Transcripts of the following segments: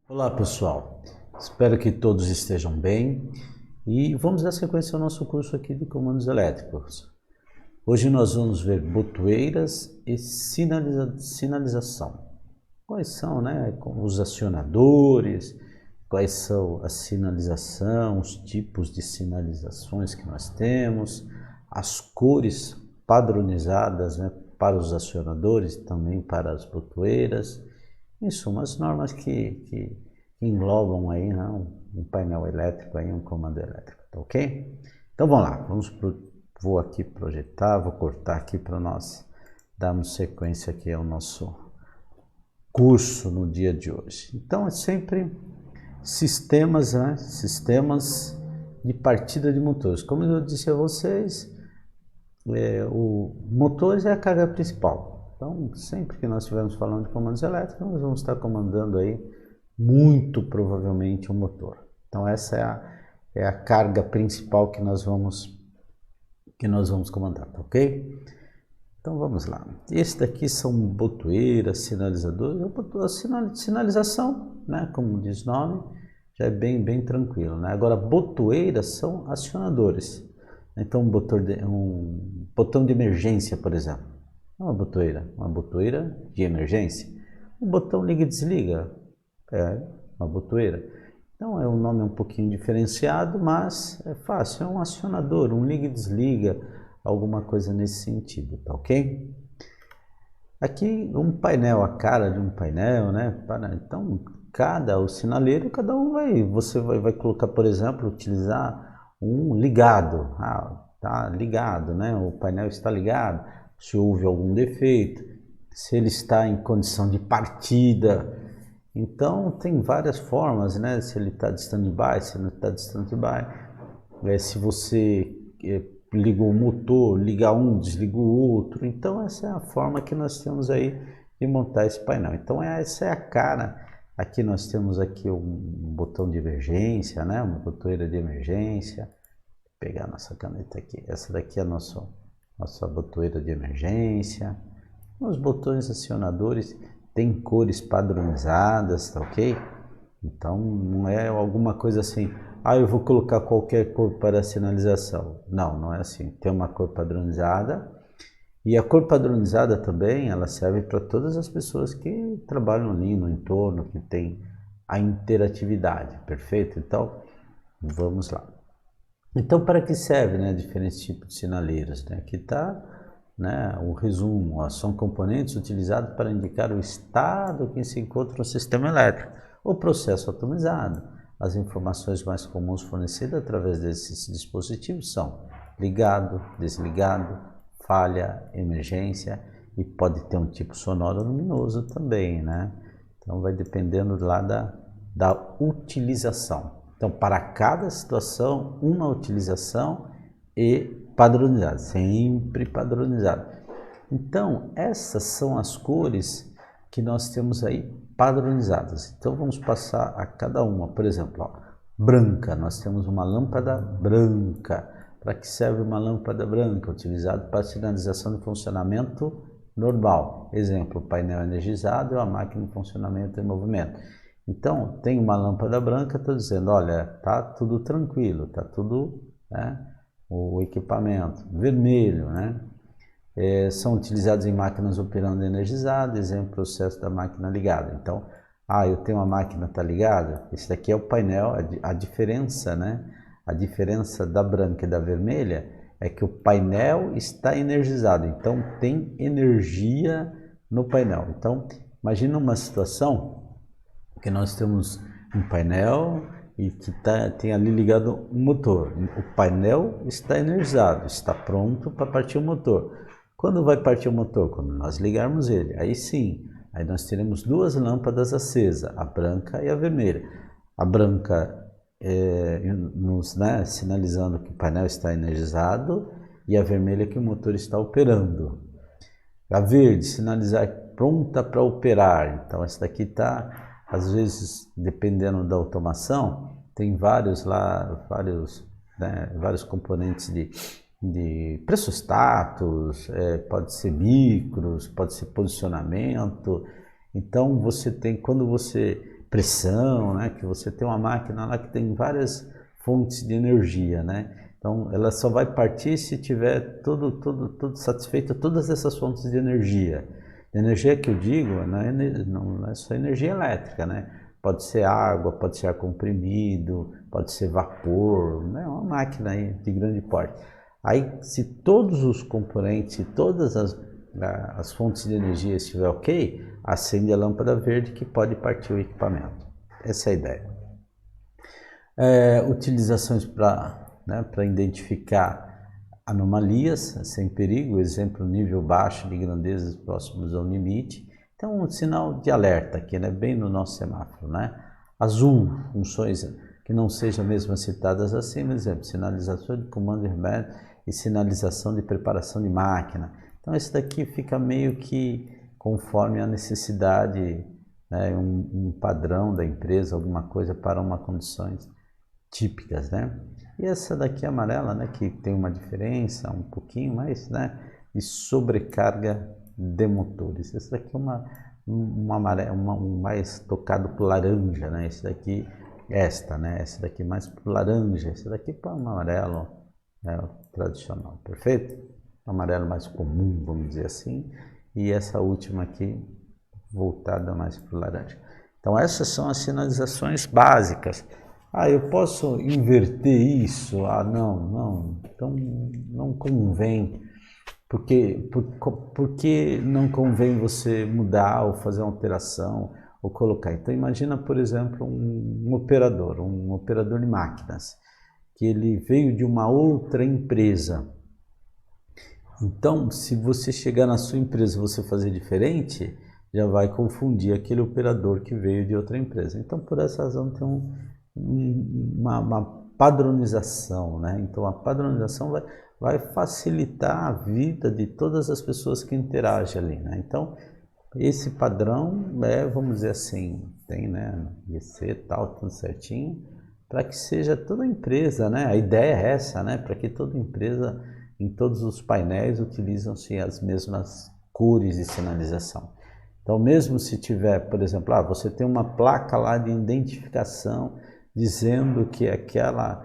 Olá pessoal, espero que todos estejam bem e vamos dar sequência ao nosso curso aqui de comandos elétricos. Hoje nós vamos ver botoeiras e sinalização. Quais são, os acionadores, quais são a sinalização, os tipos de sinalizações que nós temos, as cores padronizadas, para os acionadores e também para as botoeiras. Em suma, as normas que englobam aí, um painel elétrico, aí, um comando elétrico, tá ok? Então vamos lá, vou aqui projetar, vou cortar aqui para nós darmos sequência aqui ao nosso curso no dia de hoje. Então é sempre sistemas, sistemas de partida de motores. Como eu disse a vocês, o motores é a carga principal. Então, sempre que nós estivermos falando de comandos elétricos, nós vamos estar comandando aí, muito provavelmente, um motor. Então, essa é a carga principal que nós vamos comandar, tá ok? Então, vamos lá. Esse daqui são botoeiras, sinalizadores. A sinalização, como diz o nome, já é bem tranquilo, Agora, botoeiras são acionadores. Então, um botão de emergência, por exemplo. Uma botoeira de emergência. Um botão liga e desliga, uma botoeira. Então é um nome um pouquinho diferenciado, mas é fácil, é um acionador, um liga e desliga, alguma coisa nesse sentido, tá ok? Aqui um painel, a cara de um painel, Então o sinaleiro, você vai colocar, por exemplo, utilizar um ligado, tá ligado, O painel está ligado. Se houve algum defeito, se ele está em condição de partida. Então, tem várias formas, Se ele está de stand-by, se não está de stand-by. Se você ligou o motor, liga um, desliga o outro. Então, essa é a forma que nós temos aí de montar esse painel. Então, essa é a cara. Aqui nós temos aqui um botão de emergência, uma botoeira de emergência. Vou pegar a nossa caneta aqui. Essa daqui é a nossa botoeira de emergência. Os botões acionadores têm cores padronizadas, tá ok? Então não é alguma coisa assim, eu vou colocar qualquer cor para a sinalização. Não é assim. Tem uma cor padronizada, e a cor padronizada também, ela serve para todas as pessoas que trabalham ali no entorno, que tem a interatividade, perfeito? Então, vamos lá. Então, para que serve, diferentes tipos de sinaleiros? Aqui está, o resumo. São componentes utilizados para indicar o estado que se encontra no sistema elétrico, o processo atomizado. As informações mais comuns fornecidas através desses dispositivos são ligado, desligado, falha, emergência, e pode ter um tipo sonoro luminoso também, Então, vai dependendo lá da utilização. Então, para cada situação, uma utilização e padronizada, sempre padronizada. Então, essas são as cores que nós temos aí padronizadas. Então, vamos passar a cada uma. Por exemplo, branca, nós temos uma lâmpada branca. Para que serve uma lâmpada branca? Utilizada para sinalização de funcionamento normal. Exemplo, o painel energizado e a máquina em funcionamento e movimento. Então, tem uma lâmpada branca, estou dizendo, olha, tá tudo tranquilo, tá tudo, o equipamento. Vermelho, são utilizados em máquinas operando energizadas, exemplo, processo da máquina ligada. Então, eu tenho uma máquina, tá ligada? Esse daqui é o painel, a diferença, A diferença da branca e da vermelha é que o painel está energizado, então tem energia no painel. Então, imagina uma situação que nós temos um painel e que tem ali ligado um motor. O painel está energizado, está pronto para partir o motor. Quando vai partir o motor? Quando nós ligarmos ele. Aí sim, aí nós teremos duas lâmpadas acesas, a branca e a vermelha. A branca sinalizando que o painel está energizado, e a vermelha que o motor está operando. A verde, sinalizar pronta para operar. Então, essa daqui está... Às vezes, dependendo da automação, tem vários componentes de pressostatos, pode ser micros, pode ser posicionamento. Então, quando você pressão, né? Que você tem uma máquina lá que tem várias fontes de energia, né? Então ela só vai partir se tiver tudo satisfeito todas essas fontes de energia. A energia que eu digo não é só energia elétrica, né? Pode ser água, pode ser ar comprimido, pode ser vapor, né? Uma máquina aí de grande porte. Aí, se todos os componentes, se todas as fontes de energia estiver ok, acende a lâmpada verde que pode partir o equipamento. Essa é a ideia. Utilizações para identificar anomalias sem perigo, exemplo, nível baixo de grandezas próximos ao limite. Então, um sinal de alerta aqui, né, bem no nosso semáforo, né? Azul, funções que não sejam mesmo citadas acima, exemplo, sinalização de comando remédio e sinalização de preparação de máquina. Então, esse daqui fica meio que conforme a necessidade, né, um padrão da empresa, alguma coisa para uma condições típicas, né? E essa daqui amarela, né, que tem uma diferença um pouquinho mais, né, de sobrecarga de motores. Esse daqui é um mais tocado para laranja, né? Esse daqui, esse daqui mais para laranja, esse daqui para um amarelo, né, tradicional, perfeito? Amarelo mais comum, vamos dizer assim, e essa última aqui voltada mais para o laranja. Então essas são as sinalizações básicas. Eu posso inverter isso? Não, então não convém. Porque não convém você mudar ou fazer uma alteração ou colocar. Então imagina, por exemplo, um operador de máquinas, que ele veio de uma outra empresa. Então, se você chegar na sua empresa e você fazer diferente, já vai confundir aquele operador que veio de outra empresa. Então, por essa razão, tem uma padronização, né? Então, a padronização vai facilitar a vida de todas as pessoas que interagem ali, né? Então, esse padrão vamos dizer assim, tem, né, IEC tal, tudo certinho, para que seja toda empresa, né? A ideia é essa, né? Para que toda empresa, em todos os painéis, utilizam-se as mesmas cores de sinalização. Então, mesmo se tiver, por exemplo, você tem uma placa lá de identificação dizendo que aquela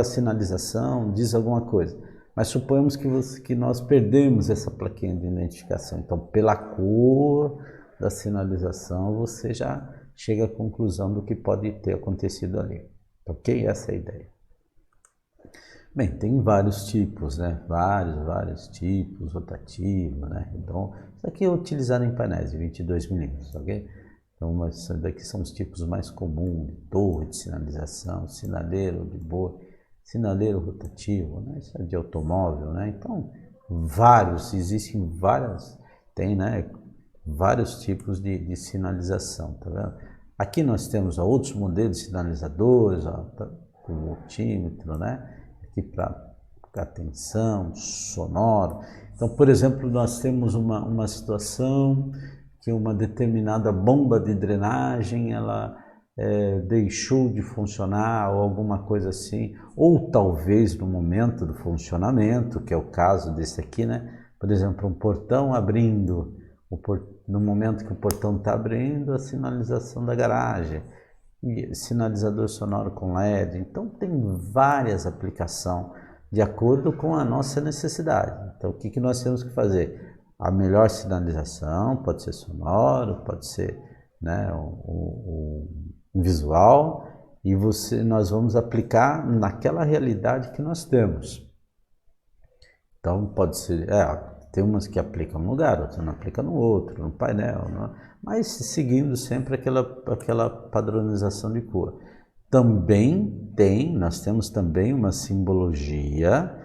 sinalização diz alguma coisa. Mas suponhamos que nós perdemos essa plaquinha de identificação. Então, pela cor da sinalização, você já chega à conclusão do que pode ter acontecido ali. Ok? Essa é a ideia. Bem, tem vários tipos, né? Vários tipos, rotativo, né? Então, isso aqui é utilizado em painéis de 22 milímetros, ok? Então, esses daqui são os tipos mais comuns, de torre de sinalização, sinaleiro de boi, sinaleiro rotativo, né? Isso é de automóvel, né? Então, tem, né, vários tipos de sinalização, tá vendo? Aqui nós temos outros modelos de sinalizadores, com multímetro, né? Aqui para atenção, sonoro. Então, por exemplo, nós temos uma situação que uma determinada bomba de drenagem ela deixou de funcionar ou alguma coisa assim, ou talvez no momento do funcionamento, que é o caso desse aqui, né? Por exemplo, um portão abrindo, no momento que o portão está abrindo, a sinalização da garagem, sinalizador sonoro com LED. Então tem várias aplicações de acordo com a nossa necessidade. Então o que nós temos que fazer? A melhor sinalização pode ser sonoro, pode ser, né, um visual, e nós vamos aplicar naquela realidade que nós temos. Então pode ser, tem umas que aplicam num lugar, outras não aplicam no outro, no painel, mas seguindo sempre aquela padronização de cor. Também nós temos também uma simbologia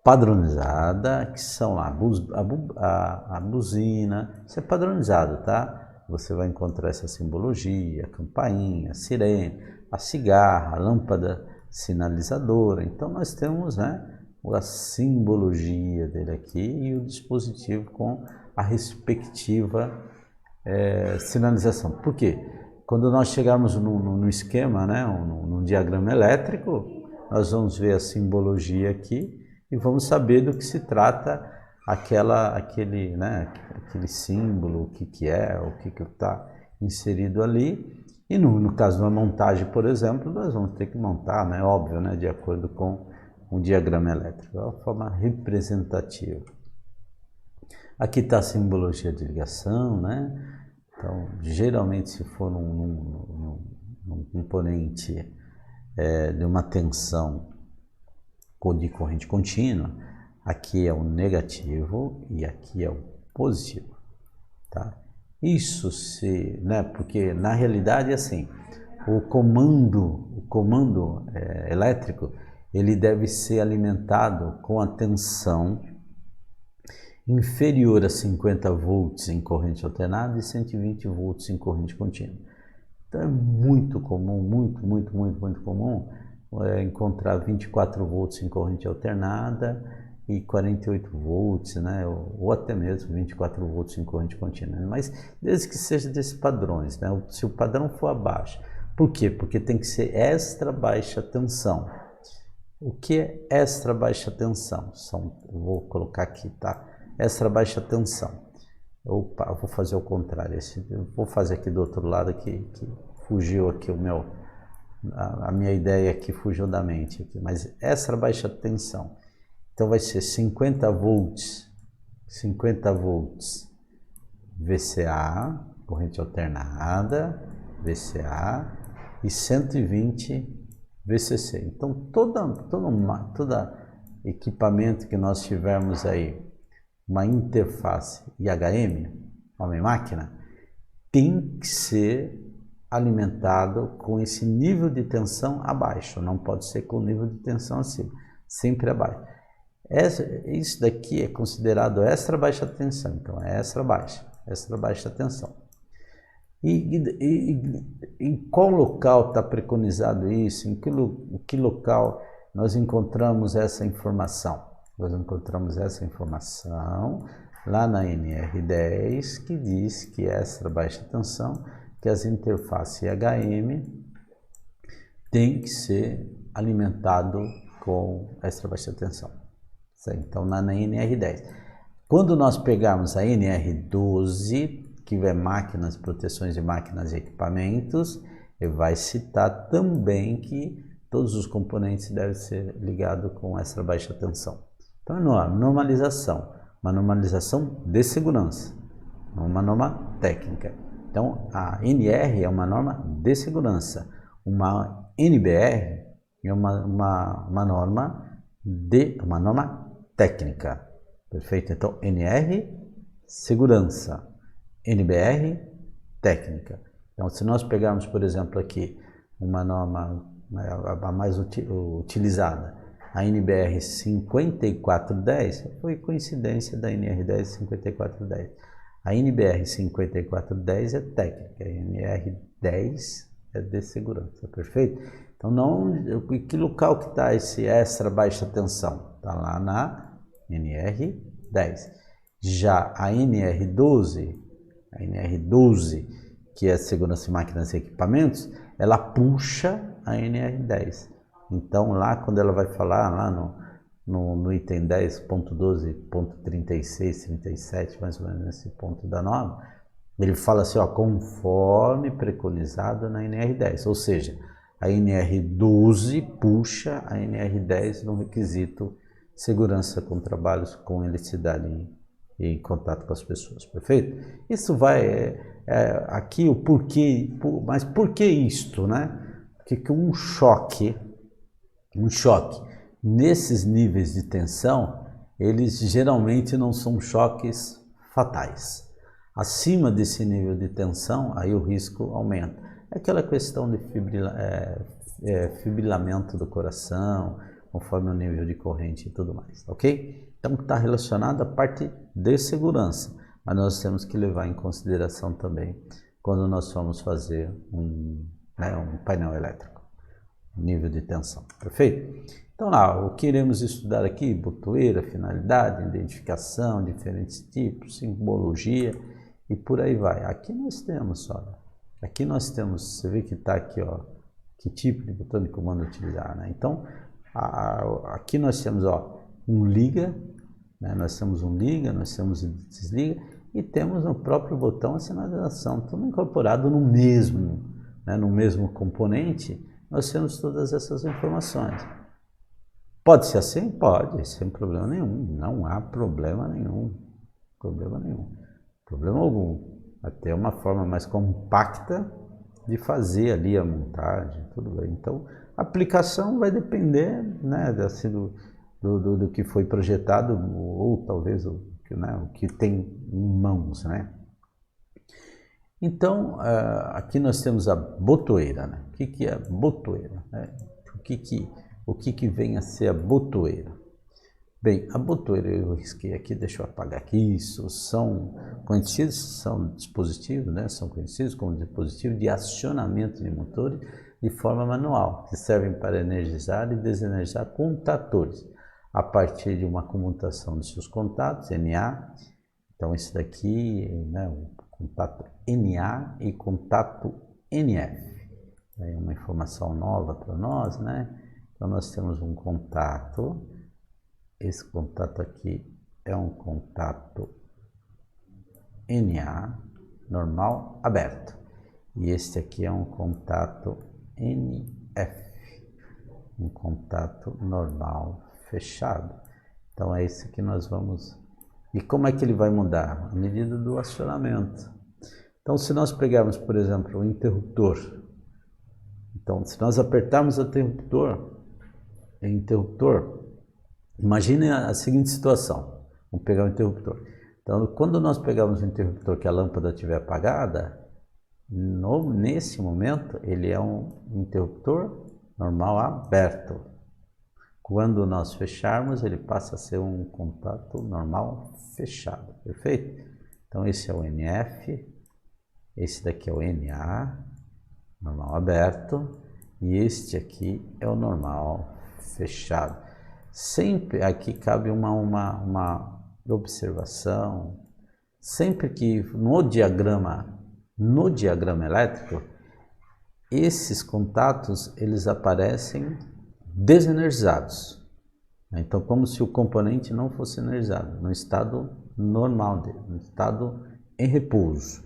padronizada, que são lá a buzina, isso é padronizado, tá? Você vai encontrar essa simbologia, a campainha, a sirene, a cigarra, a lâmpada sinalizadora. Então nós temos, né, a simbologia dele aqui e o dispositivo com a respectiva sinalização. Por quê? Quando nós chegarmos no esquema, né, no diagrama elétrico, nós vamos ver a simbologia aqui e vamos saber do que se trata aquele símbolo, o que é, o que está inserido ali. E no caso de uma montagem, por exemplo, nós vamos ter que montar, né, óbvio, né, de acordo com um diagrama elétrico, é uma forma representativa. Aqui está a simbologia de ligação, né? Então, geralmente, se for num componente de uma tensão de corrente contínua, aqui é o negativo e aqui é o positivo, tá? Isso porque na realidade é assim, o comando elétrico, ele deve ser alimentado com a tensão inferior a 50 volts em corrente alternada e 120 volts em corrente contínua. Então é muito comum, muito comum encontrar 24 volts em corrente alternada e 48 volts, né? Ou até mesmo 24 volts em corrente contínua, mas desde que seja desses padrões, né? Se o padrão for abaixo. Por quê? Porque tem que ser extra baixa tensão. O que é extra baixa tensão? Vou colocar aqui, tá? Extra baixa tensão. Opa, vou fazer o contrário. Vou fazer aqui do outro lado que fugiu aqui a minha ideia aqui fugiu da mente aqui, mas extra baixa tensão. Então vai ser 50 volts VCA, corrente alternada, VCA, e 120 VCC. Então todo equipamento que nós tivermos aí, uma interface IHM, homem-máquina, tem que ser alimentado com esse nível de tensão abaixo, não pode ser com nível de tensão acima, sempre abaixo. Isso daqui é considerado extra baixa tensão, então é extra baixa tensão. E em qual local está preconizado isso? Em que local nós encontramos essa informação? Nós encontramos essa informação lá na NR10, que diz que extra baixa tensão, que as interfaces IHM tem que ser alimentado com extra baixa tensão. Então, na NR10. Quando nós pegarmos a NR12, que é máquinas, proteções de máquinas e equipamentos, ele vai citar também que todos os componentes devem ser ligados com extra baixa tensão. Então, é uma normalização de segurança, uma norma técnica. Então, a NR é uma norma de segurança, uma NBR é uma norma técnica, perfeito? Então, NR, segurança, NBR, técnica. Então, se nós pegarmos, por exemplo, aqui uma norma a mais utilizada, a NBR 5410, foi coincidência da NR10 5410. A NBR 5410 é técnica, a NR10 é de segurança, perfeito? Então, que local que está esse extra baixa tensão? Está lá na NR10. Já a NR12, que é segurança de máquinas e equipamentos, ela puxa a NR10. Então, lá quando ela vai falar, lá no item 10.12.36, 37, mais ou menos nesse ponto da norma, ele fala assim, ó, conforme preconizado na NR10, ou seja, a NR12 puxa a NR10 no requisito segurança com trabalhos com eletricidade em contato com as pessoas, perfeito? Isso vai, aqui o porquê, mas por que isto, né? Porque um choque, nesses níveis de tensão, eles geralmente não são choques fatais. Acima desse nível de tensão, aí o risco aumenta. É aquela questão de fibrilamento do coração, conforme o nível de corrente e tudo mais, ok? Então está relacionado à parte de segurança, mas nós temos que levar em consideração também quando nós vamos fazer um painel elétrico, nível de tensão, perfeito? Então lá, o que iremos estudar aqui, botoeira, finalidade, identificação, diferentes tipos, simbologia e por aí vai. Aqui nós temos, olha, você vê que está aqui, ó, que tipo de botão de comando utilizar, né? Então, aqui nós temos, ó, um liga, né? Nós temos um liga, nós temos um desliga, e temos no próprio botão a sinalização, tudo incorporado no mesmo, né, no mesmo componente, nós temos todas essas informações. Pode ser assim? Pode, sem problema nenhum, não há problema nenhum, problema algum. Até uma forma mais compacta de fazer ali a montagem, tudo bem. Então, a aplicação vai depender, né, assim, do que foi projetado, ou talvez o que tem em mãos, né? Então, aqui nós temos a botoeira, né? O que é a botoeira, né? O que vem a ser a botoeira? Bem, a botoeira, eu risquei aqui, deixa eu apagar aqui, isso são conhecidos, são dispositivos, né? São conhecidos como dispositivos de acionamento de motores de forma manual, que servem para energizar e desenergizar contatores, a partir de uma comutação de seus contatos, NA. Então, esse daqui, né, o contato NA e contato NF. É uma informação nova para nós, né? Então, nós temos um contato, esse contato aqui é um contato NA, normal, aberto. E este aqui é um contato NF, um contato normal, fechado. Então, é isso que nós vamos... E como é que ele vai mudar? À medida do acionamento. Então, se nós pegarmos, por exemplo, o interruptor, então, se nós apertarmos o interruptor, imagine a seguinte situação. Vamos pegar o interruptor. Então, quando nós pegarmos o interruptor que a lâmpada estiver apagada, nesse momento, ele é um interruptor normal aberto. Quando nós fecharmos, ele passa a ser um contato normal fechado, perfeito? Então, esse é o NF, esse daqui é o NA, normal aberto, e este aqui é o normal fechado. Sempre aqui cabe uma observação, sempre que no diagrama elétrico, esses contatos, eles aparecem desenergizados. Então, como se o componente não fosse energizado, no estado normal dele, no estado em repouso.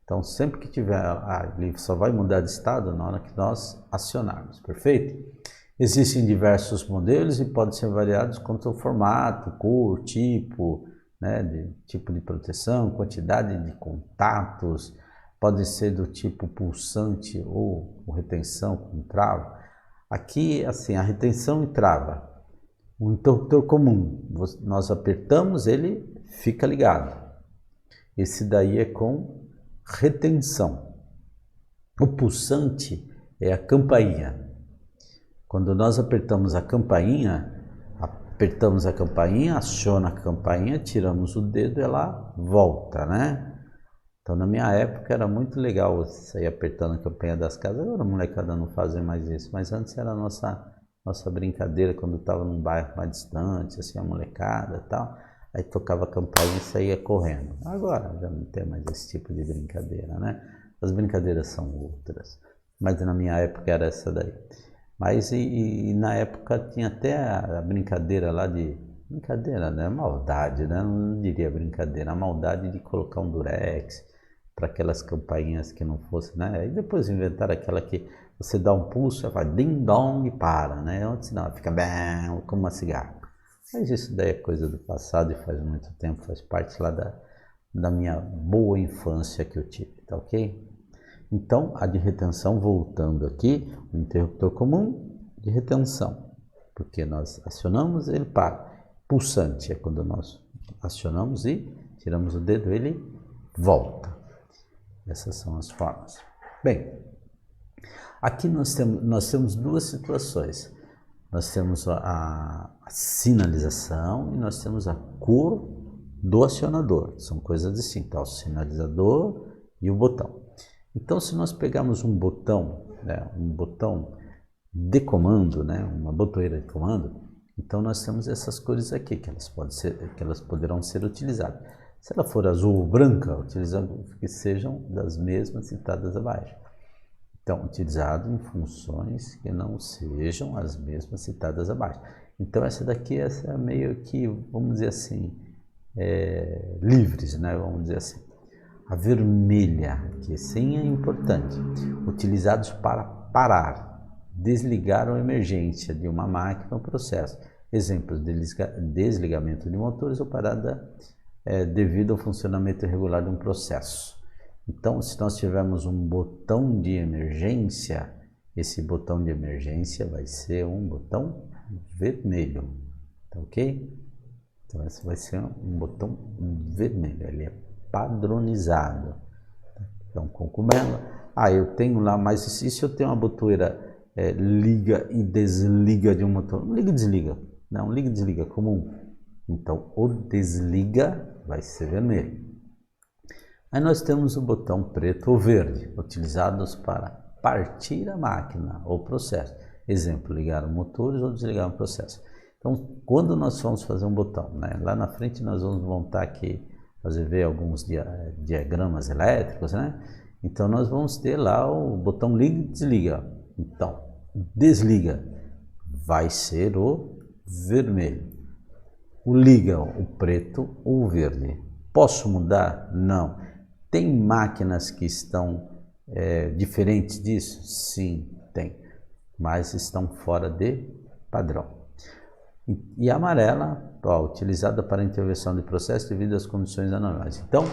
Então, sempre que tiver, ele só vai mudar de estado na hora que nós acionarmos, perfeito? Existem diversos modelos e podem ser variados quanto ao formato, cor, tipo, né, tipo de proteção, quantidade de contatos, pode ser do tipo pulsante ou retenção com trava. Aqui, assim, a retenção e trava, um interruptor comum, nós apertamos, ele fica ligado. Esse daí é com retenção. O pulsante é a campainha. Quando nós apertamos a campainha, aciona a campainha, tiramos o dedo e ela volta, né? Então, na minha época, era muito legal você sair apertando a campainha das casas. Agora a molecada não faz mais isso, mas antes era a nossa brincadeira, quando estava num bairro mais distante, assim, a molecada e tal. Aí tocava a campainha e saía correndo. Agora já não tem mais esse tipo de brincadeira, né? As brincadeiras são outras, mas na minha época era essa daí. Mas e na época tinha até a brincadeira lá de... Brincadeira, né? Maldade, né? Não diria brincadeira, a maldade de colocar um durex para aquelas campainhas que não fosse, né? E depois inventaram aquela que você dá um pulso, ela faz ding-dong e para, né? Antes não, fica bem como uma cigarra. Mas isso daí é coisa do passado e faz muito tempo, faz parte lá da minha boa infância que eu tive, tá ok? Então, a de retenção, voltando aqui, o interruptor comum de retenção, porque nós acionamos, ele para. Pulsante é quando nós acionamos e tiramos o dedo, ele volta. Essas são as formas. Bem, aqui nós temos duas situações. Nós temos a sinalização e nós temos a cor do acionador. São coisas distintas, o sinalizador e o botão. Então, se nós pegarmos um botão, né, um botão de comando, né, uma botoeira de comando, então nós temos essas cores aqui, que elas poderão ser utilizadas. Se ela for azul ou branca, utilizando que sejam das mesmas citadas abaixo. Então, utilizado em funções que não sejam as mesmas citadas abaixo. Então, essa daqui é meio que, vamos dizer assim, livres, né? Vamos dizer assim. A vermelha, que sim é importante, utilizados para parar, desligar ou emergência de uma máquina ou processo. Exemplos: desligamento de motores ou parada devido ao funcionamento irregular de um processo. Então, se nós tivermos um botão de emergência, esse botão de emergência vai ser um botão vermelho, tá ok? Então, esse vai ser um botão vermelho, ele é padronizado. Então, cogumelo. Eu tenho lá, mas e se eu tenho uma botoeira liga e desliga de um motor? Liga e desliga. Não, liga e desliga comum. Então, o desliga vai ser vermelho. Aí nós temos o botão preto ou verde, utilizados para partir a máquina ou processo. Exemplo: ligar motores ou desligar um processo. Então, quando nós vamos fazer um botão, né, lá na frente nós vamos montar aqui, ver alguns diagramas elétricos, né? Então, nós vamos ter lá o botão liga e desliga. Então, desliga vai ser o vermelho. O liga, o preto ou o verde. Posso mudar? Não. Tem máquinas que estão diferentes disso? Sim, tem. Mas estão fora de padrão. E a amarela, utilizada para intervenção de processo devido às condições anormais. Então,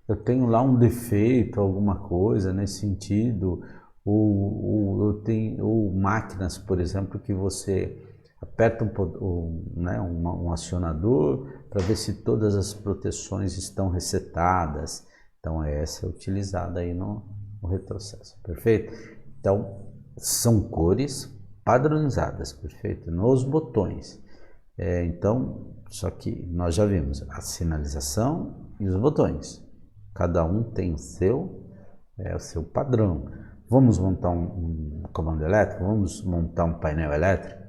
eu tenho lá um defeito, alguma coisa nesse sentido, ou máquinas, por exemplo, que você aperta um acionador para ver se todas as proteções estão resetadas. Então, essa é utilizada aí no retrocesso, perfeito? Então, são cores padronizadas, perfeito? Nos botões. Então, só que nós já vimos a sinalização e os botões. Cada um tem o seu padrão. Vamos montar um comando elétrico? Vamos montar um painel elétrico?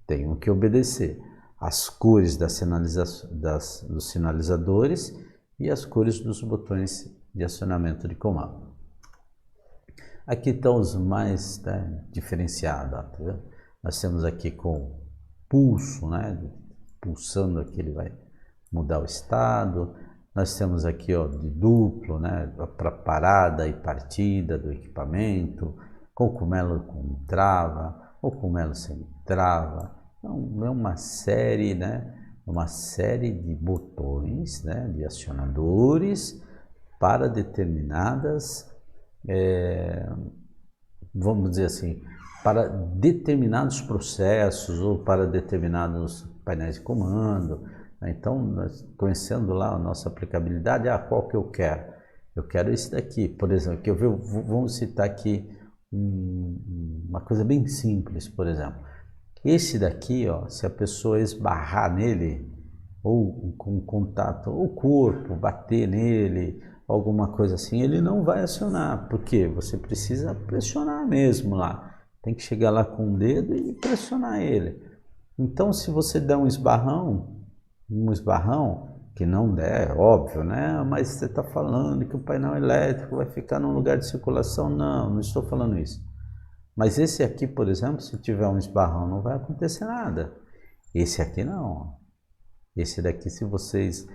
Tenho que obedecer as cores dos sinalizadores e as cores dos botões de acionamento de comando. Aqui estão os mais diferenciados. Tá vendo? Nós temos aqui com pulso, né? Pulsando aqui ele vai mudar o estado. Nós temos aqui de duplo, né? Para parada e partida do equipamento. Cogumelo com trava, ou cogumelo sem trava. Então, é uma série, né? Uma série de botões, né? De acionadores para determinadas, vamos dizer assim, para determinados processos ou para determinados painéis de comando. Então, nós, conhecendo lá a nossa aplicabilidade, qual que eu quero? Eu quero esse daqui, por exemplo, que vamos citar aqui uma coisa bem simples, por exemplo. Esse daqui, se a pessoa esbarrar nele, ou com contato, o corpo, bater nele, alguma coisa assim, ele não vai acionar, porque você precisa pressionar mesmo lá. Tem que chegar lá com o dedo e pressionar ele. Então, se você der um esbarrão, que não der, óbvio, né? Mas você está falando que o painel elétrico vai ficar num lugar de circulação? Não, não estou falando isso. Mas esse aqui, por exemplo, se tiver um esbarrão, não vai acontecer nada. Esse aqui não. Esse daqui, se vocês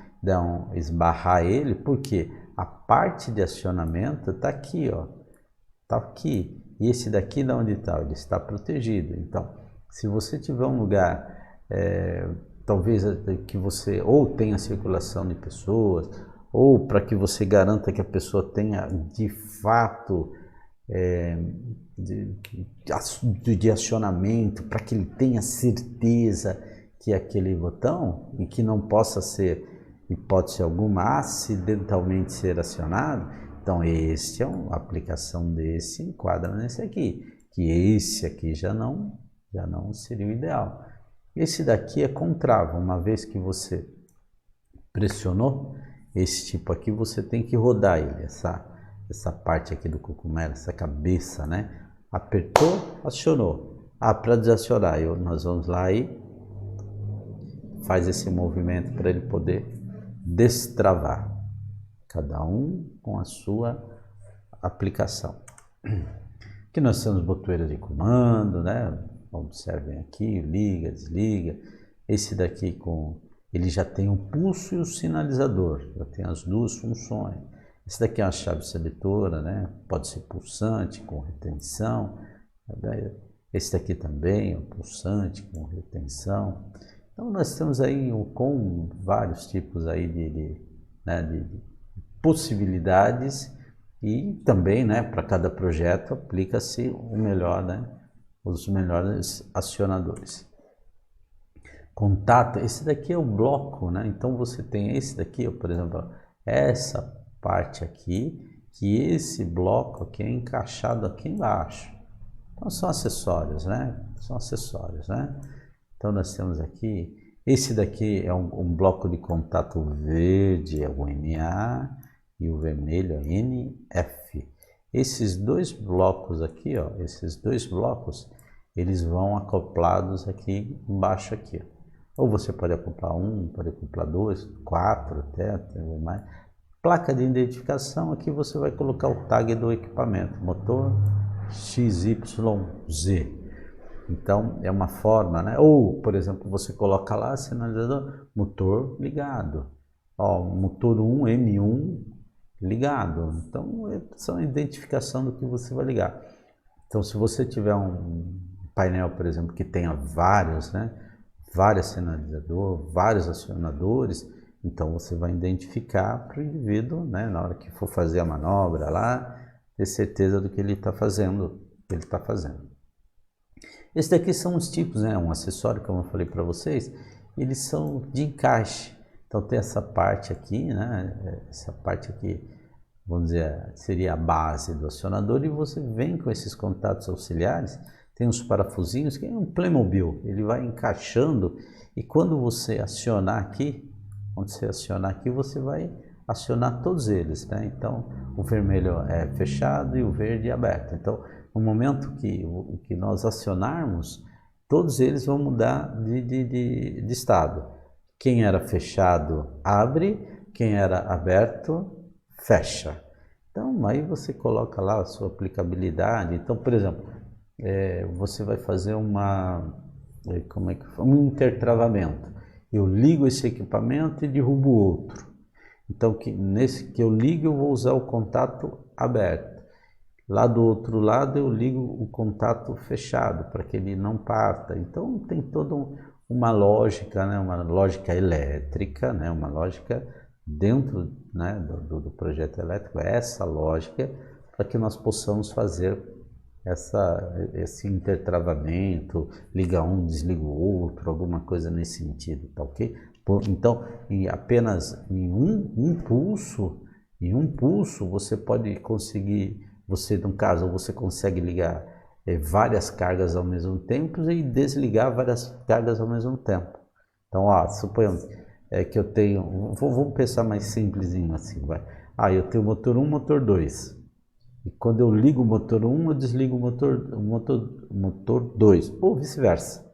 esbarrar ele, porque a parte de acionamento está aqui, está aqui. E esse daqui, de onde está? Ele está protegido. Então, se você tiver um lugar, talvez que você ou tenha circulação de pessoas, ou para que você garanta que a pessoa tenha de fato de acionamento, para que ele tenha certeza que é aquele botão e que não possa ser, hipótese alguma, acidentalmente ser acionado. Então, a aplicação desse enquadra nesse aqui, que esse aqui já não seria o ideal. Esse daqui é com trava. Uma vez que você pressionou, esse tipo aqui, você tem que rodar ele, essa parte aqui do cogumelo, essa cabeça, né? Apertou, acionou. Para desacionar, nós vamos lá e faz esse movimento para ele poder destravar. Cada um com a sua aplicação. Aqui nós temos botoeira de comando, né? Observem aqui, liga, desliga. Esse daqui ele já tem o pulso e o sinalizador, já tem as duas funções. Esse daqui é uma chave seletora, né? Pode ser pulsante com retenção. Esse daqui também é um pulsante com retenção. Então nós temos aí com vários tipos aí de possibilidades e também, né, para cada projeto aplica-se o melhor, né, os melhores acionadores. Contato, esse daqui é o bloco, né? Então você tem esse daqui, por exemplo, essa parte aqui, que esse bloco aqui é encaixado aqui embaixo. Então são acessórios, né? São acessórios, né? Então nós temos aqui, esse daqui é um bloco de contato verde, é o NA, e o vermelho é NF. Esses dois blocos aqui, ó, esses dois blocos, eles vão acoplados aqui embaixo aqui. Ou você pode acoplar um, pode acoplar dois, quatro até mais. Placa de identificação, aqui você vai colocar o tag do equipamento, motor XYZ. Então é uma forma, né? Ou, por exemplo, você coloca lá sinalizador, motor ligado. Ó, motor 1, M1 ligado. Então são a identificação do que você vai ligar. Então se você tiver um painel, por exemplo, que tenha vários, né? Vários sinalizadores, vários acionadores, então você vai identificar para o indivíduo, né? Na hora que for fazer a manobra lá, ter certeza do que ele está fazendo, Esses daqui são os tipos, né? Um acessório, como eu falei para vocês, eles são de encaixe. Então tem essa parte aqui, né? Essa parte aqui, vamos dizer, seria a base do acionador, e você vem com esses contatos auxiliares. Tem uns parafusinhos que é um Playmobil, ele vai encaixando, e quando você acionar aqui, você vai acionar todos eles, né? Então o vermelho é fechado e o verde é aberto. Então no momento que nós acionarmos, todos eles vão mudar de estado. Quem era fechado abre, quem era aberto fecha. Então aí você coloca lá a sua aplicabilidade. Então, por exemplo, você vai fazer um intertravamento. Eu ligo esse equipamento e derrubo outro. Então nesse que eu ligo, eu vou usar o contato aberto. Lá do outro lado eu ligo o contato fechado para que ele não parta. Então tem toda uma lógica, né? Uma lógica elétrica, né? Uma lógica dentro, né, do projeto elétrico, essa lógica para que nós possamos fazer esse intertravamento, liga um, desliga o outro, alguma coisa nesse sentido, tá ok? Então, apenas em um pulso você pode conseguir, no caso, você consegue ligar várias cargas ao mesmo tempo e desligar várias cargas ao mesmo tempo. Então, suponhamos que eu tenho, vamos pensar mais simplesinho assim, vai. Eu tenho motor 1, motor 2. E quando eu ligo o motor 1, eu desligo o motor 2, ou vice-versa.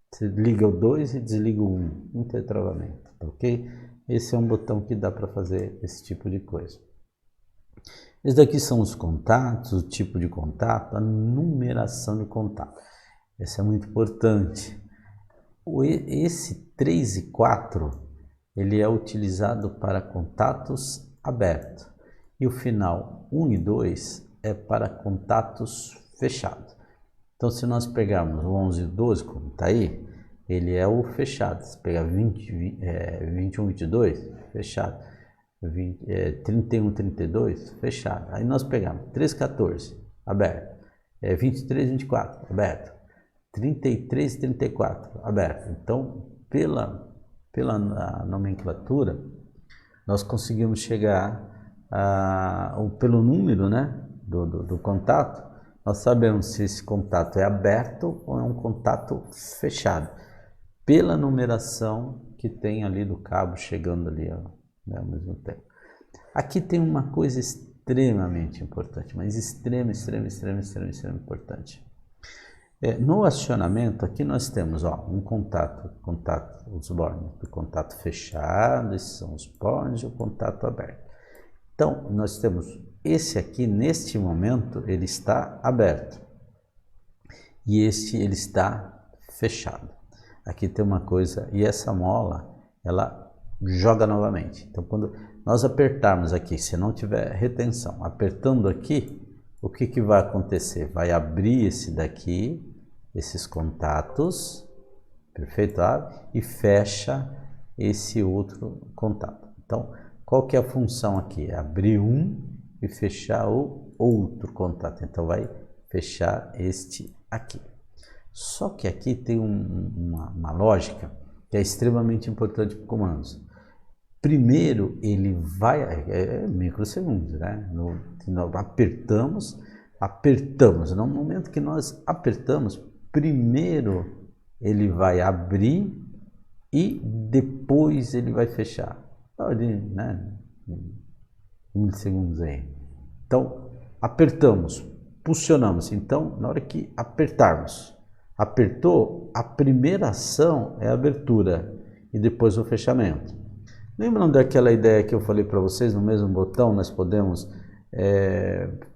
Você liga o 2 e desliga o 1, intertravamento, tá ok? Esse é um botão que dá para fazer esse tipo de coisa. Esses daqui são os contatos, o tipo de contato, a numeração de contato. Esse é muito importante. Esse 3 e 4, ele é utilizado para contatos abertos. E o final 1 e 2 é para contatos fechados. Então, se nós pegarmos o 11 e o 12, como está aí, ele é o fechado. Se pegar 21, 22, fechado. 31, 32, fechado. Aí nós pegamos 13, 14, aberto. 23, 24, aberto. 33, 34, aberto. Então, pela nomenclatura, nós conseguimos chegar pelo número, né, do contato. Nós sabemos se esse contato é aberto ou é um contato fechado, pela numeração que tem ali do cabo chegando ali, né, ao mesmo tempo. Aqui tem uma coisa extremamente importante, mas extremamente importante. No acionamento, aqui nós temos um contato, os bornes do contato fechado, esses são os bornes, e o contato aberto. Então, nós temos esse aqui, neste momento, ele está aberto. E este, ele está fechado. Aqui tem uma coisa, e essa mola, ela joga novamente. Então, quando nós apertarmos aqui, se não tiver retenção, apertando aqui, o que que vai acontecer? Vai abrir esse daqui, esses contatos, perfeito? E fecha esse outro contato. Então, qual que é a função aqui? É abrir um e fechar o outro contato. Então, vai fechar este aqui. Só que aqui tem uma lógica que é extremamente importante para comandos. Primeiro, ele vai... É microsegundos, né? Apertamos. No momento que nós apertamos, primeiro ele vai abrir e depois ele vai fechar. Né? Milissegundos aí. Então, apertamos, pulsionamos. Então, na hora que apertarmos, apertou, a primeira ação é a abertura e depois o fechamento. Lembram daquela ideia que eu falei para vocês? No mesmo botão nós podemos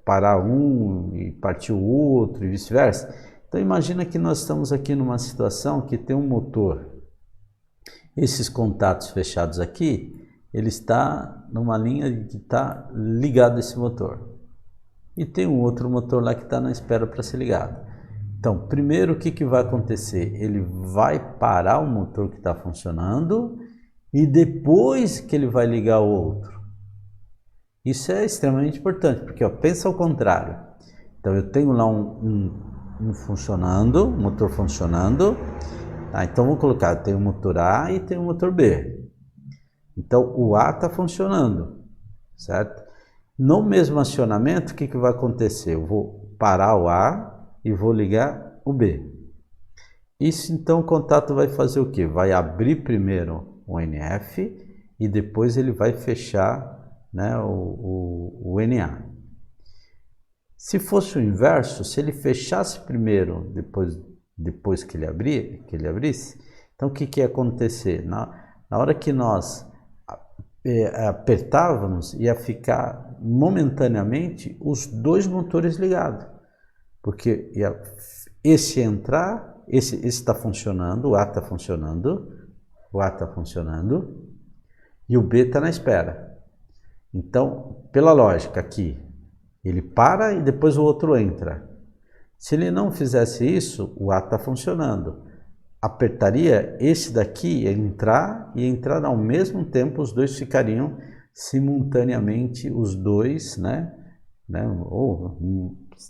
parar um e partir o outro e vice-versa. Então imagina que nós estamos aqui numa situação que tem um motor. Esses contatos fechados aqui, ele está numa linha que está ligado a esse motor. E tem um outro motor lá que está na espera para ser ligado. Então, primeiro o que que vai acontecer? Ele vai parar o motor que está funcionando e depois que ele vai ligar o outro. Isso é extremamente importante, porque pensa ao contrário. Então eu tenho lá um funcionando, um motor funcionando. Então vou colocar, eu tenho o motor A e tenho o motor B. Então o A está funcionando, certo? No mesmo acionamento, o que que vai acontecer? Eu vou parar o A e vou ligar o B. Isso então o contato vai fazer o quê? Vai abrir primeiro o NF e depois ele vai fechar, né, o NA. Se fosse o inverso, se ele fechasse primeiro, depois que ele abrisse, então o que que ia acontecer? Na hora que nós apertávamos, ia ficar momentaneamente os dois motores ligados, porque esse entrar, esse está funcionando, o A está funcionando, e o B está na espera. Então, pela lógica aqui, ele para e depois o outro entra. Se ele não fizesse isso, o A está funcionando. Apertaria esse daqui, entrar e entrar ao mesmo tempo, os dois ficariam simultaneamente, os dois, ou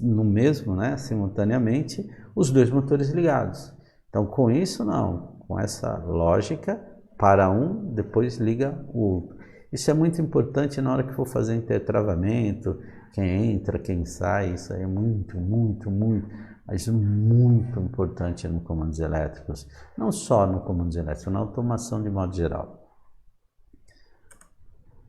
no mesmo, simultaneamente, os dois motores ligados. Então, com isso não, com essa lógica, para um, depois liga o outro. Isso é muito importante na hora que for fazer intertravamento, quem entra, quem sai, isso aí é muito importante no comandos elétricos. Não só no comandos elétricos, na automação de modo geral.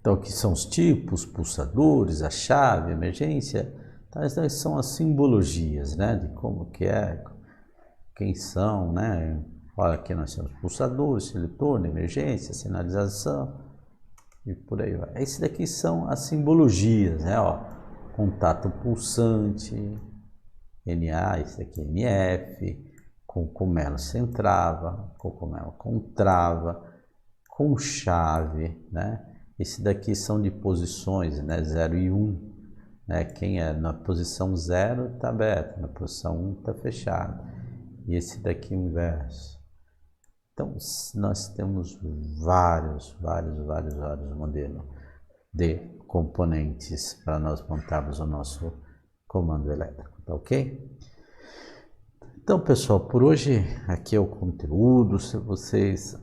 Então, aqui são os tipos, pulsadores, a chave, a emergência. Essas são as simbologias, de como que é, quem são, Olha, aqui nós temos pulsadores, seletor, emergência, sinalização e por aí vai. Esse daqui são as simbologias, contato pulsante, NA, esse aqui é NF, cogumelo sem trava, cogumelo com trava, com chave, Esse daqui são de posições, 0 e 1, Quem é na posição 0 está aberto, na posição 1 está fechado. E esse daqui é o inverso. Então, nós temos vários modelos de componentes para nós montarmos o nosso comando elétrico, tá ok? Então, pessoal, por hoje aqui é o conteúdo. Se vocês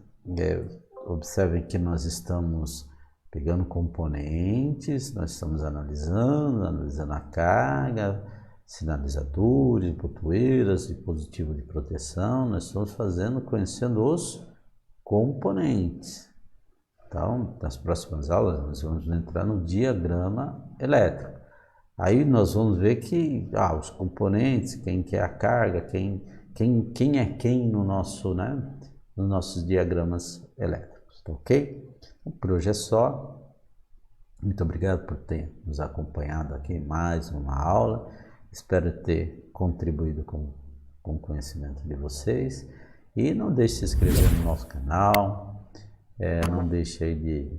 observem que nós estamos pegando componentes, nós estamos analisando a carga, sinalizadores, botoeiras, dispositivo de proteção, nós estamos conhecendo os componentes. Então, nas próximas aulas, nós vamos entrar no diagrama elétrico. Aí nós vamos ver que os componentes, quem que é a carga, quem é quem no nosso, nos nossos diagramas elétricos, tá ok? Então, por hoje é só. Muito obrigado por ter nos acompanhado aqui em mais uma aula. Espero ter contribuído com o conhecimento de vocês. E não deixe de se inscrever no nosso canal, Não deixe aí de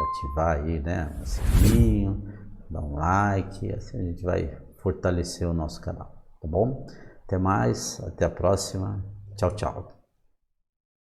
ativar aí, né, o sininho, dar um like, assim a gente vai fortalecer o nosso canal, tá bom? Até mais, até a próxima. Tchau, tchau.